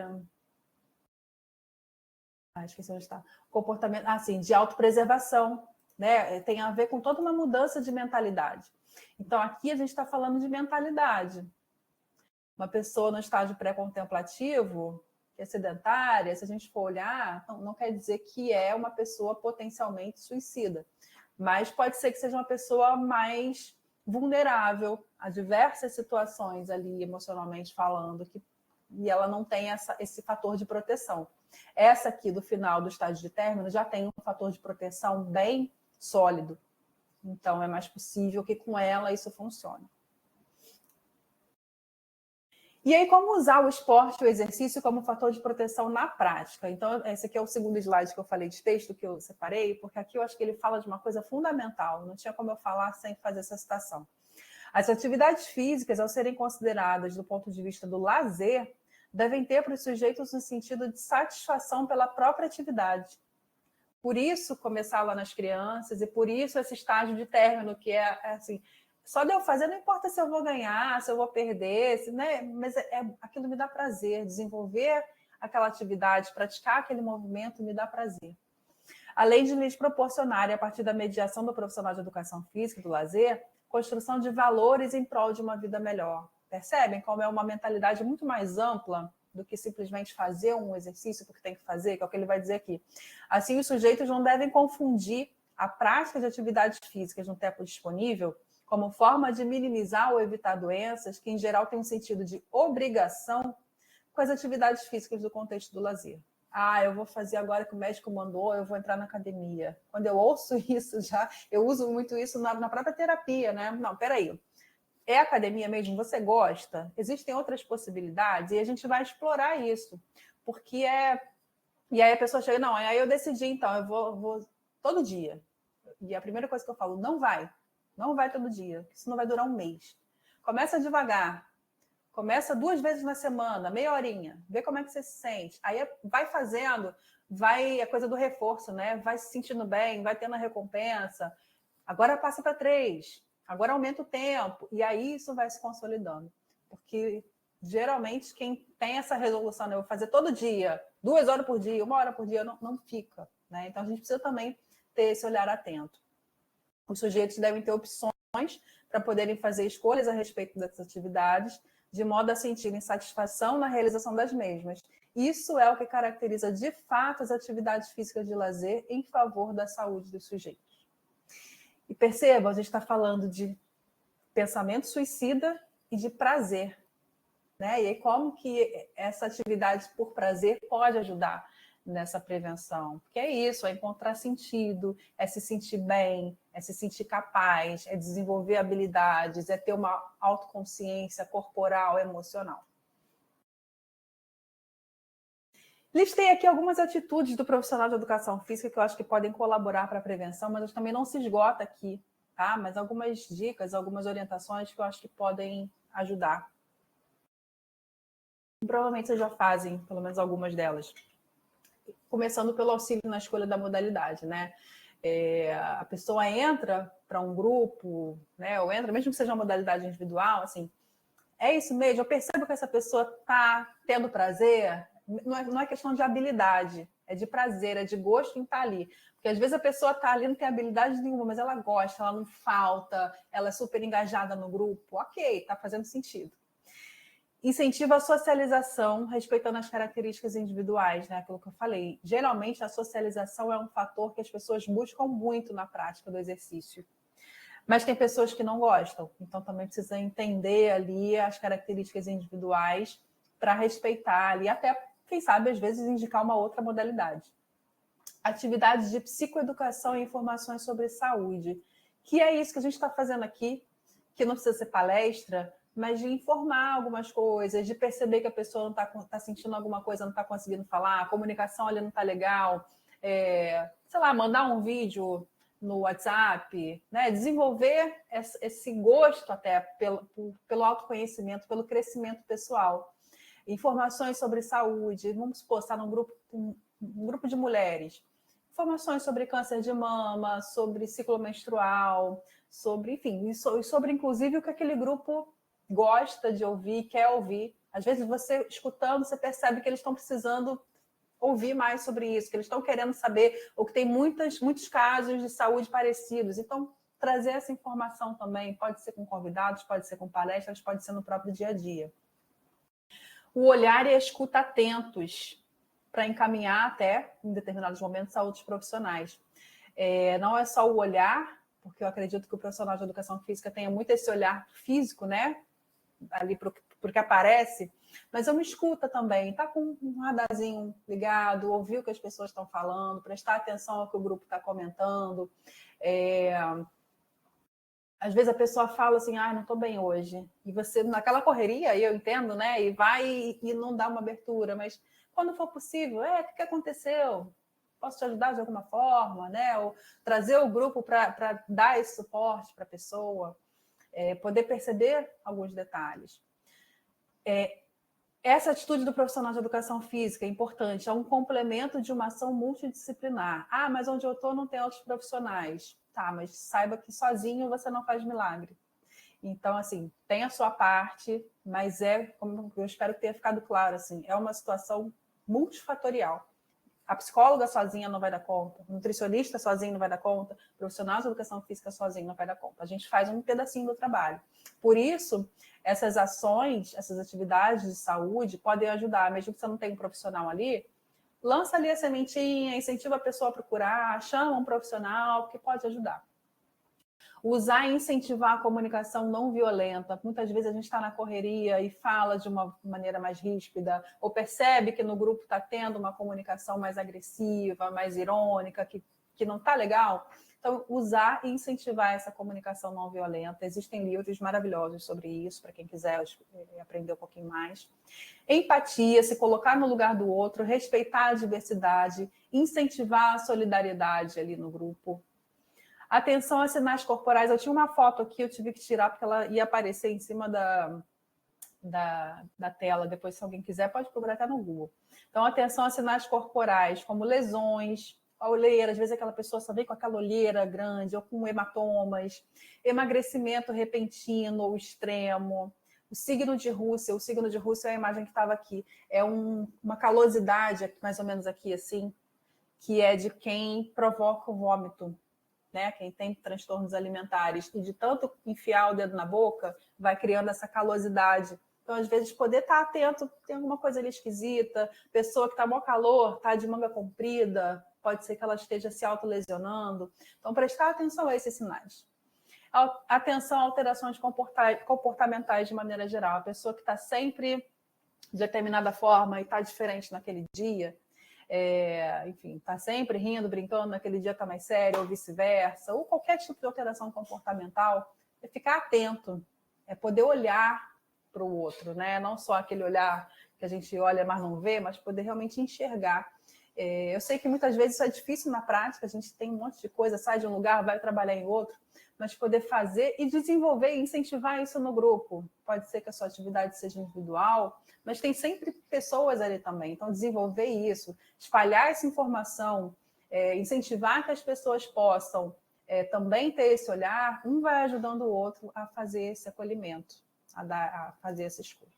esqueci onde está. Comportamento, assim, de autopreservação, né? Tem a ver com toda uma mudança de mentalidade. Então, aqui a gente está falando de mentalidade. Uma pessoa no estágio pré-contemplativo, que é sedentária, se a gente for olhar, não quer dizer que é uma pessoa potencialmente suicida. mas pode ser que seja uma pessoa mais vulnerável a diversas situações ali, emocionalmente falando, e ela não tem esse fator de proteção. Essa aqui, do final do estágio de término, já tem um fator de proteção bem sólido. Então, é mais possível que com ela isso funcione. E aí, como usar o esporte, o exercício, como fator de proteção na prática? Então, esse aqui é o segundo slide que eu falei de texto, que eu separei, porque aqui eu acho que ele fala de uma coisa fundamental. Não tinha como eu falar sem fazer essa citação. As atividades físicas, ao serem consideradas do ponto de vista do lazer, devem ter para os sujeitos um sentido de satisfação pela própria atividade. Por isso, começar lá nas crianças, e por isso esse estágio de término, que é assim, só de eu fazer, não importa se eu vou ganhar, se eu vou perder, né? Mas aquilo me dá prazer, desenvolver aquela atividade, praticar aquele movimento me dá prazer. Além de lhes proporcionar, a partir da mediação do profissional de educação física e do lazer, construção de valores em prol de uma vida melhor. Percebem como é uma mentalidade muito mais ampla do que simplesmente fazer um exercício porque tem que fazer, que é o que ele vai dizer aqui. Assim, os sujeitos não devem confundir a prática de atividades físicas no tempo disponível como forma de minimizar ou evitar doenças, que em geral tem um sentido de obrigação, com as atividades físicas do contexto do lazer. Eu vou fazer agora que o médico mandou, eu vou entrar na academia. Quando eu ouço isso já, eu uso muito isso na própria terapia, né? Não, peraí. É academia mesmo? Você gosta? Existem outras possibilidades e a gente vai explorar isso. Porque E aí a pessoa chega, não, aí eu decidi, então, eu vou todo dia. E a primeira coisa que eu falo, não vai todo dia, isso não vai durar um mês. Começa devagar. Começa 2 vezes na semana, meia horinha, vê como é que você se sente. Aí vai fazendo, vai a coisa do reforço, né? Vai se sentindo bem, vai tendo a recompensa. Agora passa para 3, agora aumenta o tempo. E aí isso vai se consolidando. Porque geralmente quem tem essa resolução, né? Eu vou fazer todo dia, 2 horas por dia, 1 hora por dia, não fica. Né? Então a gente precisa também ter esse olhar atento. Os sujeitos devem ter opções para poderem fazer escolhas a respeito dessas atividades, de modo a sentirem satisfação na realização das mesmas. Isso é o que caracteriza, de fato, as atividades físicas de lazer em favor da saúde dos sujeitos. E percebam, a gente está falando de pensamento suicida e de prazer. Né? E aí, como que essa atividade por prazer pode ajudar nessa prevenção? Porque é isso, é encontrar sentido, é se sentir bem, é se sentir capaz, é desenvolver habilidades, é ter uma autoconsciência corporal, emocional. Listei aqui algumas atitudes do profissional de educação física que eu acho que podem colaborar para a prevenção, mas também não se esgota aqui, tá? Mas algumas dicas, algumas orientações que eu acho que podem ajudar. Provavelmente vocês já fazem, pelo menos algumas delas. Começando pelo auxílio na escolha da modalidade, né? A pessoa entra para um grupo, né? Ou entra, mesmo que seja uma modalidade individual, assim, é isso mesmo, eu percebo que essa pessoa está tendo prazer, não é questão de habilidade, é de prazer, é de gosto em estar ali. Porque às vezes a pessoa está ali, não tem habilidade nenhuma, mas ela gosta, ela não falta, ela é super engajada no grupo, ok, está fazendo sentido. Incentiva a socialização, respeitando as características individuais, né? Aquilo que eu falei. Geralmente, a socialização é um fator que as pessoas buscam muito na prática do exercício. Mas tem pessoas que não gostam, então também precisa entender ali as características individuais para respeitar ali, até, quem sabe, às vezes indicar uma outra modalidade. Atividades de psicoeducação e informações sobre saúde, que é isso que a gente está fazendo aqui, que não precisa ser palestra, mas de informar algumas coisas, de perceber que a pessoa não está sentindo alguma coisa, não está conseguindo falar, a comunicação ali não está legal, sei lá, mandar um vídeo no WhatsApp, né? Desenvolver esse gosto até pelo autoconhecimento, pelo crescimento pessoal. Informações sobre saúde, vamos supor, está num grupo de mulheres. Informações sobre câncer de mama, sobre ciclo menstrual, sobre, enfim, sobre inclusive o que aquele grupo gosta de ouvir, quer ouvir. Às vezes você escutando, você percebe que eles estão precisando ouvir mais sobre isso, que eles estão querendo saber, ou que tem muitos casos de saúde parecidos. Então, trazer essa informação também, pode ser com convidados, pode ser com palestras, pode ser no próprio dia a dia. O olhar e a escuta atentos para encaminhar até, em determinados momentos, a outros profissionais. Não é só o olhar, porque eu acredito que o profissional de educação física tenha muito esse olhar físico, né? Ali porque aparece, mas eu me escuta também, tá com um radarzinho ligado, ouvir o que as pessoas estão falando, prestar atenção ao que o grupo está comentando. Às vezes a pessoa fala assim, não estou bem hoje. E você, naquela correria, eu entendo, né? E vai e não dá uma abertura, mas quando for possível, o que aconteceu? Posso te ajudar de alguma forma, né? Ou trazer o grupo para dar esse suporte para a pessoa, poder perceber alguns detalhes. Essa atitude do profissional de educação física é importante, é um complemento de uma ação multidisciplinar. Mas onde eu estou não tem outros profissionais. Tá, mas saiba que sozinho você não faz milagre. Então, assim, tem a sua parte, mas como eu espero que tenha ficado claro, assim, é uma situação multifatorial. A psicóloga sozinha não vai dar conta, o nutricionista sozinho não vai dar conta, o profissional de educação física sozinho não vai dar conta. A gente faz um pedacinho do trabalho. Por isso, essas ações, essas atividades de saúde podem ajudar, mesmo que você não tenha um profissional ali, lança ali a sementinha, incentiva a pessoa a procurar, chama um profissional que pode ajudar. Usar e incentivar a comunicação não violenta. Muitas vezes a gente está na correria e fala de uma maneira mais ríspida, ou percebe que no grupo está tendo uma comunicação mais agressiva, mais irônica, que não está legal. Então, usar e incentivar essa comunicação não violenta. Existem livros maravilhosos sobre isso, para quem quiser aprender um pouquinho mais. Empatia, se colocar no lugar do outro, respeitar a diversidade, incentivar a solidariedade ali no grupo. Atenção a sinais corporais. Eu tinha uma foto aqui, eu tive que tirar porque ela ia aparecer em cima da tela. Depois, se alguém quiser, pode procurar até no Google. Então, atenção a sinais corporais, como lesões, a olheira. Às vezes aquela pessoa só vem com aquela olheira grande ou com hematomas. Emagrecimento repentino ou extremo. O signo de Russell. O signo de Russell é a imagem que estava aqui. É uma calosidade, mais ou menos aqui, assim, que é de quem provoca o vômito. Né? Quem tem transtornos alimentares e de tanto enfiar o dedo na boca, vai criando essa calosidade. Então, às vezes, poder estar atento, tem alguma coisa ali esquisita, pessoa que está mó calor, está de manga comprida, pode ser que ela esteja se autolesionando. Então, prestar atenção a esses sinais. Atenção a alterações comportamentais de maneira geral. A pessoa que está sempre de determinada forma e está diferente naquele dia, enfim, está sempre rindo, brincando, naquele dia está mais sério, ou vice-versa, ou qualquer tipo de alteração comportamental, é ficar atento, é poder olhar para o outro, né? Não só aquele olhar que a gente olha, mas não vê, mas poder realmente enxergar. Eu sei que muitas vezes isso é difícil na prática, a gente tem um monte de coisa, sai de um lugar, vai trabalhar em outro, mas poder fazer e desenvolver e incentivar isso no grupo. Pode ser que a sua atividade seja individual, mas tem sempre pessoas ali também. Então, desenvolver isso, espalhar essa informação, incentivar que as pessoas possam também ter esse olhar, um vai ajudando o outro a fazer esse acolhimento, a fazer essa escuta.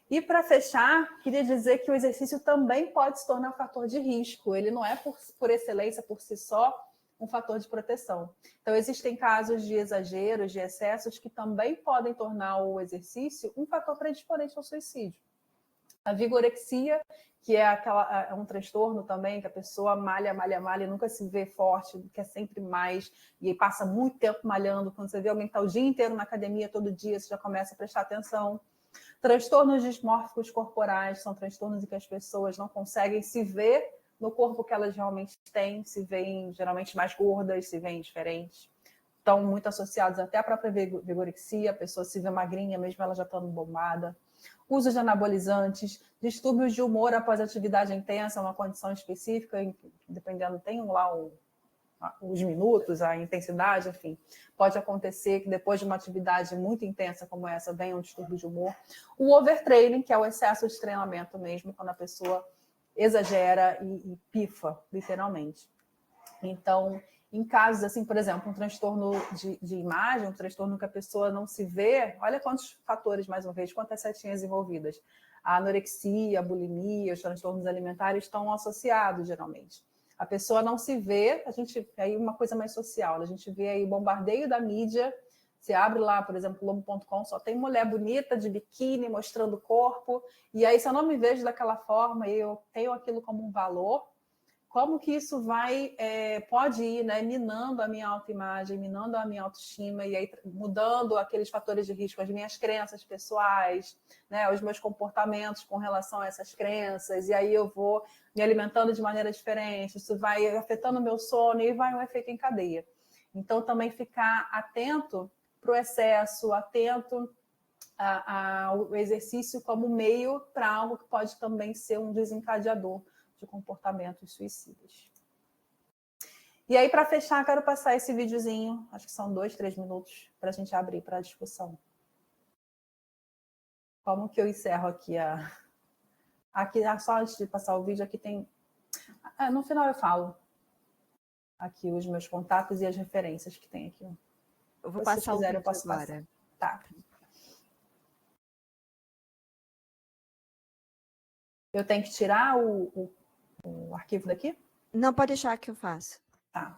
E, para fechar, queria dizer que o exercício também pode se tornar um fator de risco. Ele não é, por excelência, por si só, um fator de proteção. Então, existem casos de exageros, de excessos, que também podem tornar o exercício um fator predisponente ao suicídio. A vigorexia, que é um transtorno também, que a pessoa malha e nunca se vê forte, quer sempre mais, e passa muito tempo malhando. Quando você vê alguém que está o dia inteiro na academia, todo dia, você já começa a prestar atenção. Transtornos dismórficos corporais são transtornos em que as pessoas não conseguem se ver no corpo que elas realmente têm, se veem geralmente mais gordas, se veem diferentes. Estão muito associados até à própria vigorexia, a pessoa se vê magrinha, mesmo ela já estando bombada. Uso de anabolizantes, distúrbios de humor após atividade intensa, uma condição específica, dependendo, tem lá os minutos, a intensidade, enfim. Pode acontecer que depois de uma atividade muito intensa como essa, venha um distúrbio de humor. O overtraining, que é o excesso de treinamento mesmo, quando a pessoa exagera e pifa, literalmente. Então, em casos assim, por exemplo, um transtorno de imagem, um transtorno que a pessoa não se vê, olha quantos fatores, mais uma vez, quantas setinhas envolvidas. A anorexia, a bulimia, os transtornos alimentares estão associados, geralmente. A pessoa não se vê, aí uma coisa mais social, a gente vê aí o bombardeio da mídia, você abre lá, por exemplo, Globo.com, só tem mulher bonita de biquíni mostrando o corpo, e aí se eu não me vejo daquela forma e eu tenho aquilo como um valor, como que isso pode ir, né, minando a minha autoimagem, minando a minha autoestima, e aí mudando aqueles fatores de risco, as minhas crenças pessoais, né, os meus comportamentos com relação a essas crenças, e aí eu vou me alimentando de maneira diferente, isso vai afetando o meu sono, e vai um efeito em cadeia. Então, também ficar atento para o excesso, atento ao exercício como meio para algo que pode também ser um desencadeador de comportamentos suicidas. E aí, para fechar, quero passar esse videozinho, acho que são 2, 3 minutos, para a gente abrir para a discussão. Como que eu encerro aqui Aqui, só antes de passar o vídeo, aqui tem... no final eu falo aqui os meus contatos e as referências que tem aqui. Eu vou passar o vídeo eu posso agora. Passar. Tá. Eu tenho que tirar o arquivo daqui? Não, pode deixar que eu faço. Tá.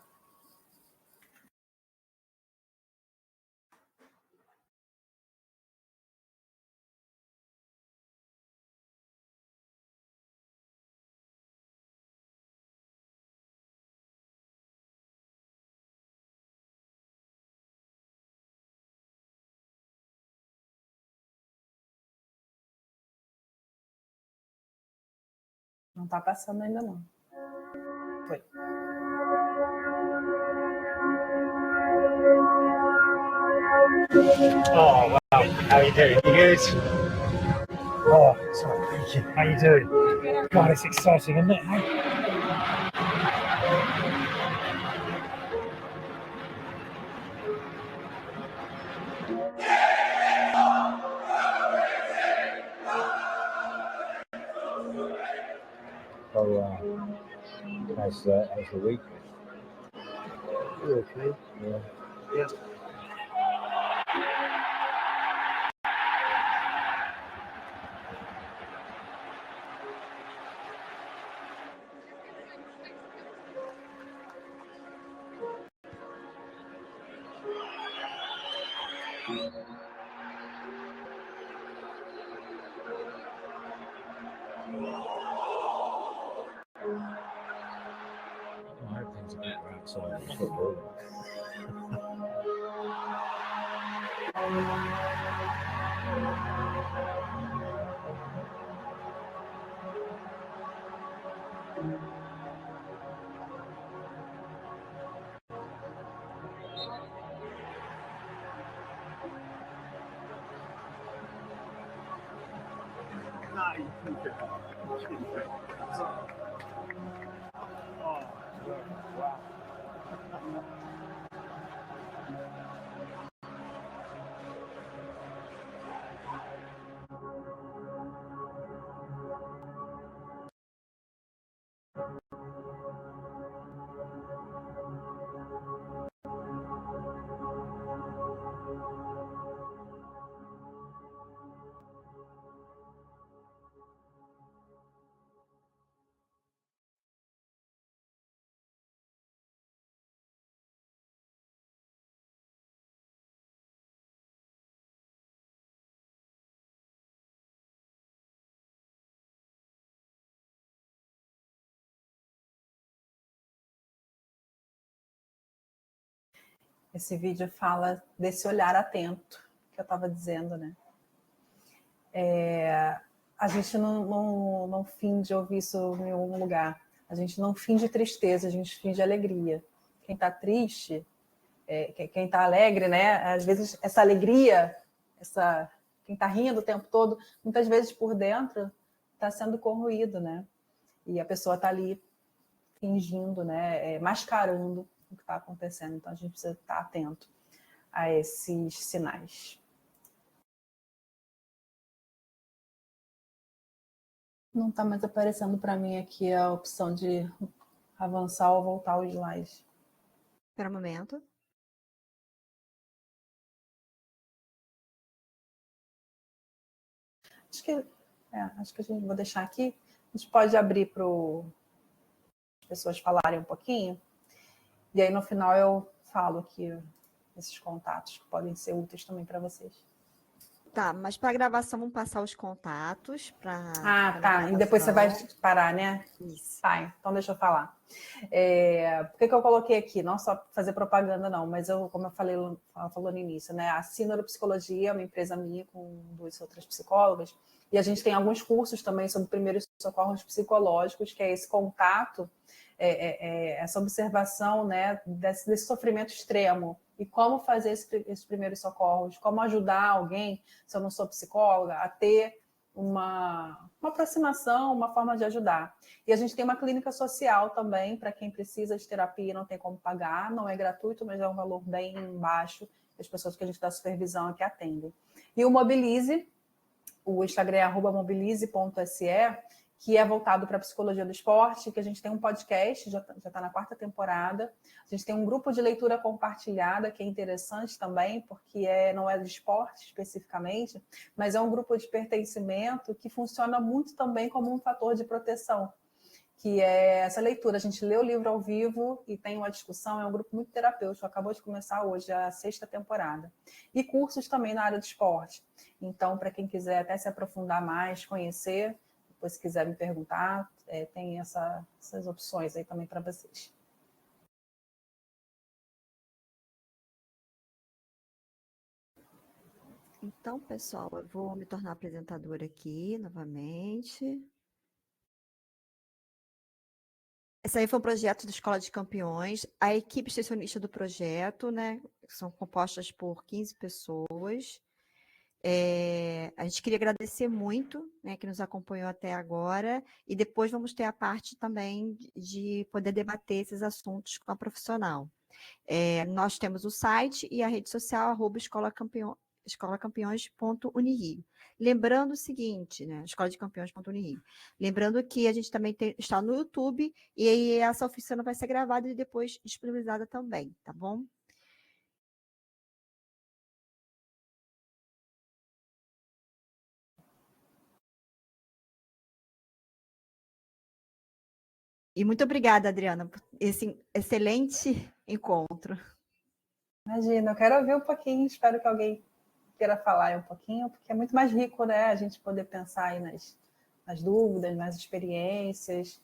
Não está passando ainda, não. Foi. Oh, wow. How you doing? You good? Oh, sorry. Thank you. How you doing? God, it's exciting, isn't it? Oh, how's the week? You okay? Yeah. Yeah. I hope things are better outside. It's not good. Esse vídeo fala desse olhar atento que eu estava dizendo, né? A gente não finge ouvir isso em algum lugar. A gente não finge tristeza, a gente finge alegria. Quem está triste, quem está alegre, né? Às vezes essa alegria, quem está rindo o tempo todo, muitas vezes por dentro está sendo corroído, né? E a pessoa está ali fingindo, né? Mascarando o que está acontecendo. Então a gente precisa estar atento a esses sinais. Não está mais aparecendo para mim aqui a opção de avançar ou voltar o slide. Espera um momento. Acho que a gente vou deixar aqui. A gente pode abrir para as pessoas falarem um pouquinho. E aí, no final, eu falo aqui esses contatos que podem ser úteis também para vocês. Tá, mas para gravação vamos passar os contatos Ah, tá. E depois você vai parar, né? Isso. Tá, então deixa eu falar. Por que eu coloquei aqui? Não só fazer propaganda, não, mas eu, como eu falei, ela falou no início, né? A Neuropsicologia é uma empresa minha com 2 outras psicólogas, e a gente tem alguns cursos também sobre primeiros socorros psicológicos, que é esse contato, essa observação, né, desse sofrimento extremo. E como fazer esses primeiros socorros, como ajudar alguém, se eu não sou psicóloga, a ter uma aproximação, uma forma de ajudar. E a gente tem uma clínica social também, para quem precisa de terapia e não tem como pagar, não é gratuito, mas é um valor bem baixo, as pessoas que a gente dá supervisão aqui atendem. E o Mobilize, o Instagram é @mobilize.se, que é voltado para a psicologia do esporte, que a gente tem um podcast, já está na 4ª temporada. A gente tem um grupo de leitura compartilhada, que é interessante também, porque não é de esporte especificamente, mas é um grupo de pertencimento que funciona muito também como um fator de proteção, que é essa leitura. A gente lê o livro ao vivo e tem uma discussão, é um grupo muito terapêutico, acabou de começar hoje a 6ª temporada. E cursos também na área do esporte. Então, para quem quiser até se aprofundar mais, conhecer, depois se quiser me perguntar, tem essas opções aí também para vocês. Então, pessoal, eu vou me tornar apresentadora aqui novamente. Esse aí foi um projeto da Escola de Campeões. A equipe extensionista do projeto, né, são compostas por 15 pessoas. A gente queria agradecer muito, né, que nos acompanhou até agora, e depois vamos ter a parte também de poder debater esses assuntos com a profissional. Nós temos o site e a rede social, escolacampeões.unirio. Lembrando o seguinte, né, escola de campeões.unirio. Lembrando que a gente também está no YouTube, e aí essa oficina vai ser gravada e depois disponibilizada também, tá bom? E muito obrigada, Adriana, por esse excelente encontro. Imagina, eu quero ouvir um pouquinho, espero que alguém queira falar um pouquinho, porque é muito mais rico, né, a gente poder pensar aí nas dúvidas, nas experiências.